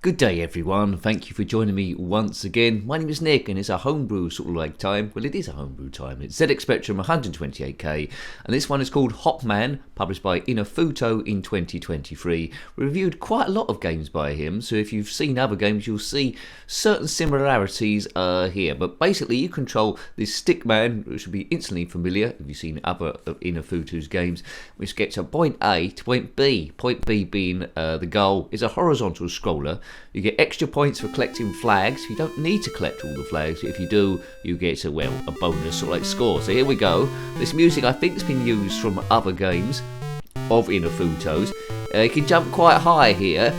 Good day everyone, thank you for joining me once again. My name is Nick and it's a homebrew sort of like time. Well, it is a homebrew time. It's zxspectrum 128K and this one is called Hopman, published by Inufuto in 2023. We reviewed quite a lot of games by him, so if you've seen other games you'll see certain similarities here. But basically you control this stick man, which should be instantly familiar if you've seen other of Inufuto's games, which gets a point A to point B. Point B being the goal is a horizontal scroller. You get extra points for collecting flags. You don't need to collect all the flags. If you do, you get a bonus sort of like score. So here we go. This music I think has been used from other games of Inufuto's. You can jump quite high here.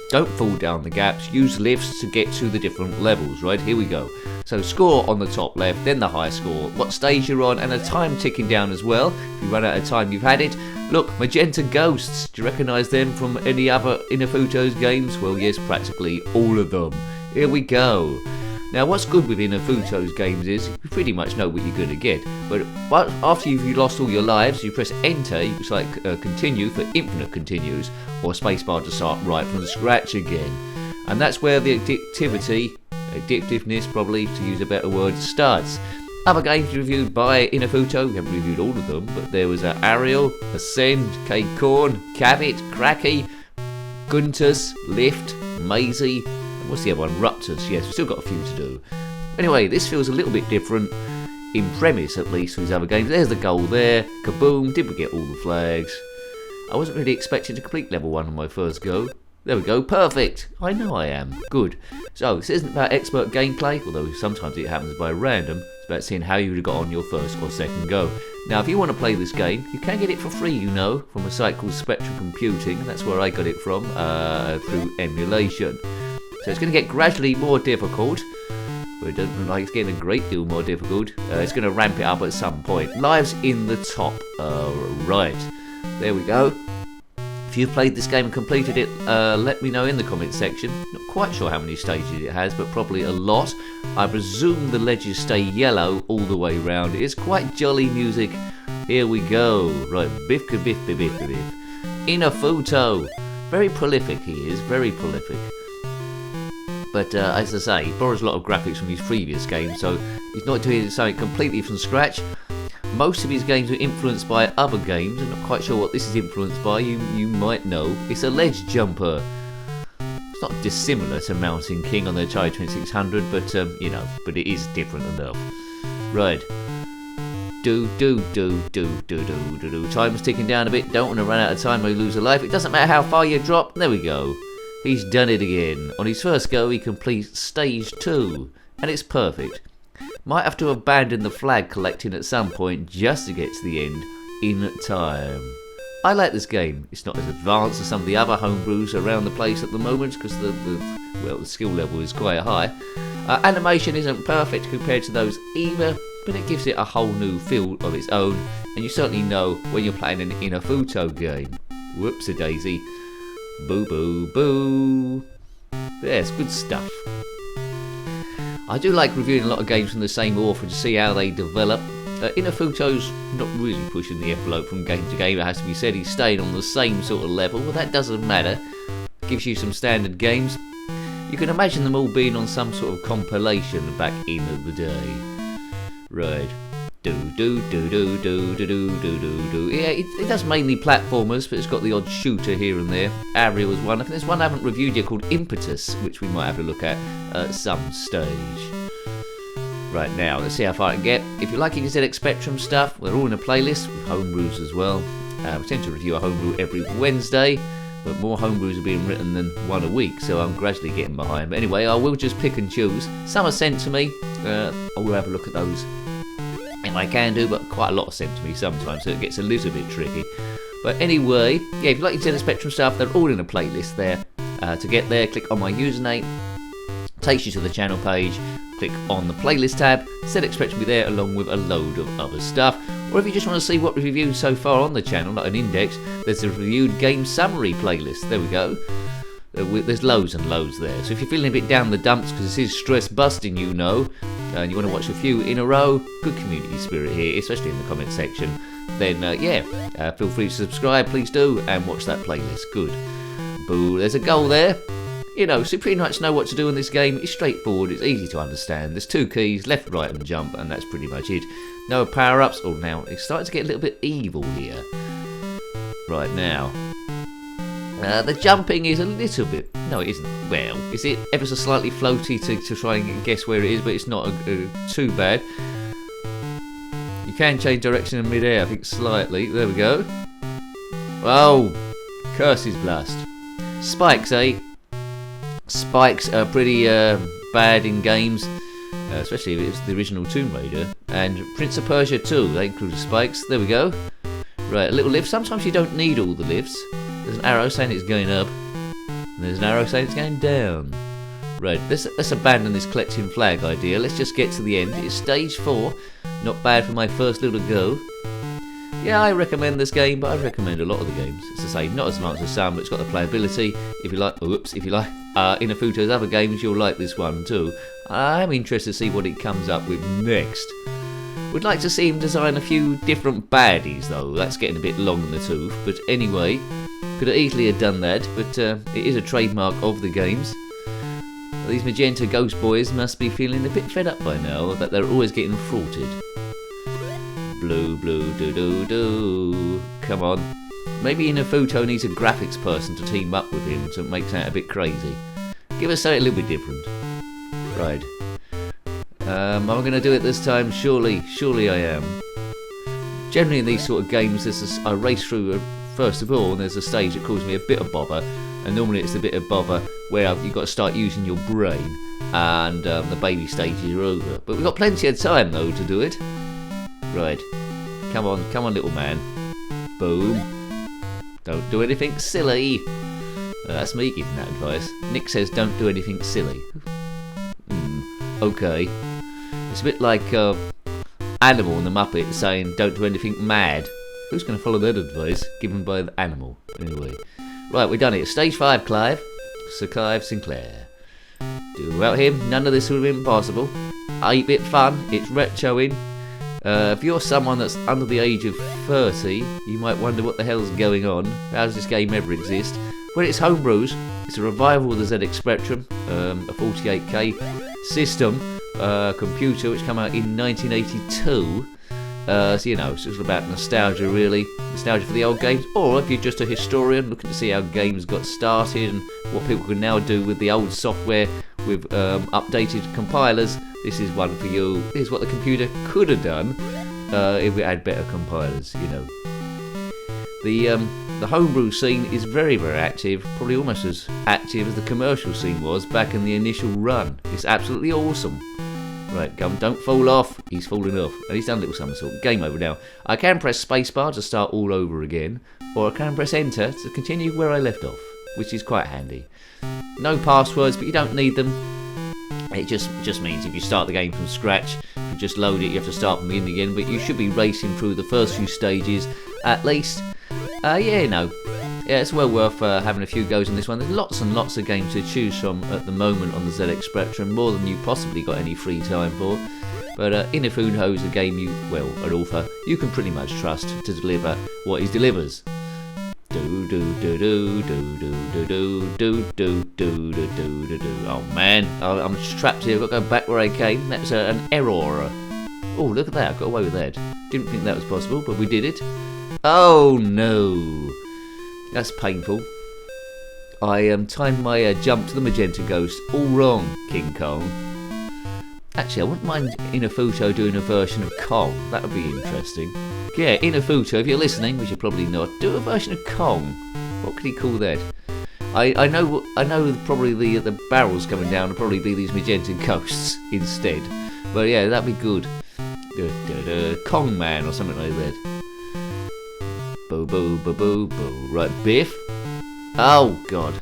Don't fall down the gaps. Use lifts to get to the different levels. Right, here we go. So score on the top left, then the high score, what stage you're on, and a time ticking down as well. If you run out of time, you've had it. Look, Magenta ghosts. Do you recognise them from any other Inufuto's games? Well, yes, practically all of them. Here we go. Now, what's good with Inufuto's games is you pretty much know what you're going to get. But after you've lost all your lives, you press Enter, you select Continue for infinite continues, or Spacebar to start right from scratch again. And that's where the addictiveness, probably to use a better word, starts. Other games reviewed by Inufuto, we haven't reviewed all of them, but there was Ariel, Ascend, K-Corn, Cavit, Cracky, Guntus, Lift, Maisie, and what's the other one? Ruptus. Yes, we've still got a few to do. Anyway, this feels a little bit different, in premise at least, to these other games. There's the goal there, kaboom, did we get all the flags? I wasn't really expecting to complete level 1 on my first go. There we go, perfect! I know I am. Good. So, this isn't about expert gameplay, although sometimes it happens by random. It's about seeing how you would have got on your first or second go. Now, if you want to play this game, you can get it for free, you know, from a site called Spectrum Computing. That's where I got it from, through emulation. So it's going to get gradually more difficult. But it doesn't look like it's getting a great deal more difficult. It's going to ramp it up at some point. Lives in the top. Right. There we go. If you've played this game and completed it, let me know in the comments section. Not quite sure how many stages it has, but probably a lot. I presume the ledges stay yellow all the way round. It is quite jolly music. Here we go. Right, biff biff biff biff biff. Inufuto. Very prolific he is, very prolific. But as I say, he borrows a lot of graphics from his previous games, so he's not doing something completely from scratch. Most of his games are influenced by other games. I'm not quite sure what this is influenced by. You might know. It's a ledge jumper. It's not dissimilar to Mountain King on the Atari 2600, but you know, but it is different enough. Right. Do. Time's ticking down a bit. Don't want to run out of time or you lose a life. It doesn't matter how far you drop. There we go. He's done it again. On his first go, he completes stage 2, and it's perfect. Might have to abandon the flag collecting at some point just to get to the end in time. I like this game. It's not as advanced as some of the other homebrews around the place at the moment because the skill level is quite high. Animation isn't perfect compared to those either, but it gives it a whole new feel of its own, and you certainly know when you're playing an Inufuto game. Whoops-a-daisy. Boo boo boo. Yes, good stuff. I do like reviewing a lot of games from the same author to see how they develop. Inufuto's not really pushing the envelope from game to game, it has to be said. He's staying on the same sort of level, but that doesn't matter. Gives you some standard games. You can imagine them all being on some sort of compilation back in the day. Right. Yeah, it does mainly platformers, but it's got the odd shooter here and there. Ariel was one. I think there's one I haven't reviewed yet called Impetus, which we might have to look at some stage. Right, now, let's see how far I can get. If you're liking zxspectrum stuff, they're all in a playlist with homebrews as well. We tend to review a homebrew every Wednesday, but more homebrews are being written than one a week, so I'm gradually getting behind. But anyway, I will just pick and choose. Some are sent to me. I will have a look at those. And I can do, but quite a lot are sent to me sometimes, so it gets a little bit tricky. But anyway, yeah, if you like your zxspectrum stuff, they're all in a playlist there. To get there, click on my username, takes you to the channel page, click on the playlist tab, zxspectrum will be there along with a load of other stuff. Or if you just want to see what we've reviewed so far on the channel, like an index, there's a reviewed game summary playlist. There we go. There's loads and loads there. So if you're feeling a bit down the dumps because this is stress busting, you know, and you want to watch a few in a row, good community spirit here, especially in the comment section, then feel free to subscribe, please do, and watch that playlist. Good. Boo, there's a goal there. you know, so you pretty much know what to do in this game. It's straightforward, it's easy to understand. There's 2 keys, left, right and jump, and that's pretty much it. No power-ups. Oh, now it's starting to get a little bit evil here. Right now. The jumping is a little bit... No, it isn't. Well, is it ever so slightly floaty to try and guess where it is, but it's not too bad. You can change direction in mid-air, I think, slightly. There we go. Oh, curses blast. Spikes, eh? Spikes are pretty bad in games, especially if it's the original Tomb Raider. And Prince of Persia 2, they include spikes. There we go. Right, a little lift. Sometimes you don't need all the lifts. There's an arrow saying it's going up, and there's an arrow saying it's going down. Right, let's abandon this collecting flag idea. Let's just get to the end. It's stage 4. Not bad for my first little go. Yeah, I recommend this game, but I recommend a lot of the games. As I say, not as much as some, but it's got the playability. If you like, Inufuto's other games, you'll like this one too. I'm interested to see what he comes up with next. Would like to see him design a few different baddies though. That's getting a bit long in the tooth. But anyway, could have easily have done that. But it is a trademark of the games. These Magenta Ghost Boys must be feeling a bit fed up by now that they're always getting thwarted. Blue, blue, do. Come on. Maybe Inufuto needs a graphics person to team up with him to make that a bit crazy. Give us something a little bit different. Right. Am I going to do it this time? Surely I am. Generally in these sort of games, I race through first of all, and there's a stage that causes me a bit of bother. And normally it's a bit of bother where you've got to start using your brain, and the baby stages are over. But we've got plenty of time though to do it. Right. Come on little man. Boom. Don't do anything silly. That's me giving that advice. Nick says don't do anything silly. Okay. It's a bit like Animal and the Muppet saying don't do anything mad. Who's going to follow that advice given by the animal? Anyway. Right, we've done it. Stage 5, Clive. Sir Clive Sinclair. Without him, none of this would have been possible. 8-bit fun. It's retroing. If you're someone that's under the age of 30, you might wonder what the hell's going on. How does this game ever exist? Well, it's Homebrews. It's a revival of the ZX Spectrum, a 48K system, computer, which came out in 1982. So, you know, it's just about nostalgia, really. Nostalgia for the old games. Or if you're just a historian looking to see how games got started and what people can now do with the old software with updated compilers, this is one for you. Here's what the computer could have done if it had better compilers, you know. The homebrew scene is very, very active, probably almost as active as the commercial scene was back in the initial run. It's absolutely awesome. Right, don't fall off. He's falling off. And he's done a little somersault. Game over now. I can press spacebar to start all over again, or I can press enter to continue where I left off, which is quite handy. No passwords, but you don't need them. It just means if you start the game from scratch, you just load it, you have to start from the beginning again, but you should be racing through the first few stages at least. Yeah, it's well worth having a few goes on this one. There's lots and lots of games to choose from at the moment on the ZX Spectrum, more than you possibly got any free time for. But Inufuto is a game an author you can pretty much trust to deliver what he delivers. Oh man, I'm just trapped here. I've got to go back where I came. That's an error. Oh, look at that! I got away with that. Didn't think that was possible, but we did it. Oh no, that's painful. I timed my jump to the Magenta Ghost all wrong, King Kong. Actually, I wouldn't mind Inufuto doing a version of Kong. That would be interesting. Yeah, Inufuto, if you're listening, which you're probably not, do a version of Kong. What could he call that? I know probably the barrels coming down will probably be these Magenta Ghosts instead. But yeah, that'd be good. Kong Man or something like that. Boo boo boo boo boo. Right, Biff. Oh god.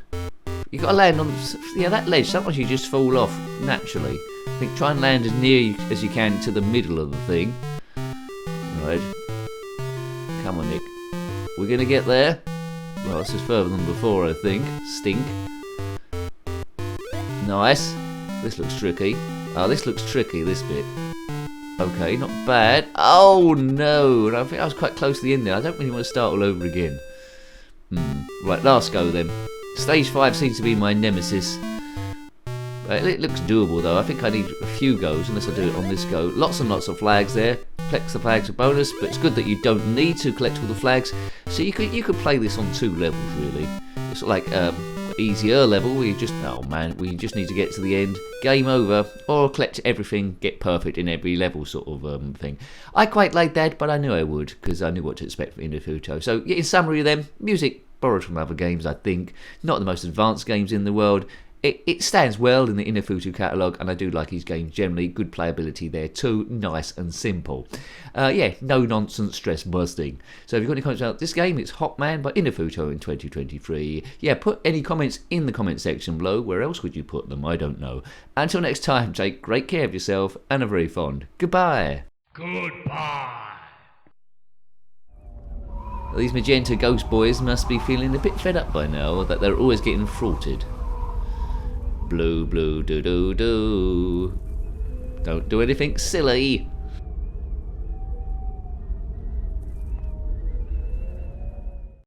You gotta land on that ledge. Sometimes you just fall off naturally. I think try and land as near as you can to the middle of the thing. Right. Come on, Nick. We're gonna get there. Well, this is further than before, I think. Stink. Nice. This looks tricky. Oh, this looks tricky, this bit. Okay, not bad. Oh no! I think I was quite close to the end there. I don't really want to start all over again. Right, last go then. Stage 5 seems to be my nemesis. It looks doable though. I think I need a few goes unless I do it on this go. Lots and lots of flags there. Collect the flags for bonus, but it's good that you don't need to collect all the flags. So you could play this on 2 levels really. It's like easier level where you just we just need to get to the end, game over, or collect everything, get perfect in every level sort of thing. I quite like that, but I knew I would because I knew what to expect from Inufuto. So in summary, then music borrowed from other games. I think not the most advanced games in the world. It stands well in the Inufuto catalogue, and I do like his games generally. Good playability there too, nice and simple. Yeah, no nonsense, stress busting. So if you've got any comments about this game, it's Hopman by Inufuto in 2023. Yeah, put any comments in the comment section below. Where else would you put them? I don't know. Until next time, take great care of yourself and a very fond goodbye. Goodbye. These Magenta ghost boys must be feeling a bit fed up by now that they're always getting frauded. Blue, blue, do, do, do. Don't do anything silly.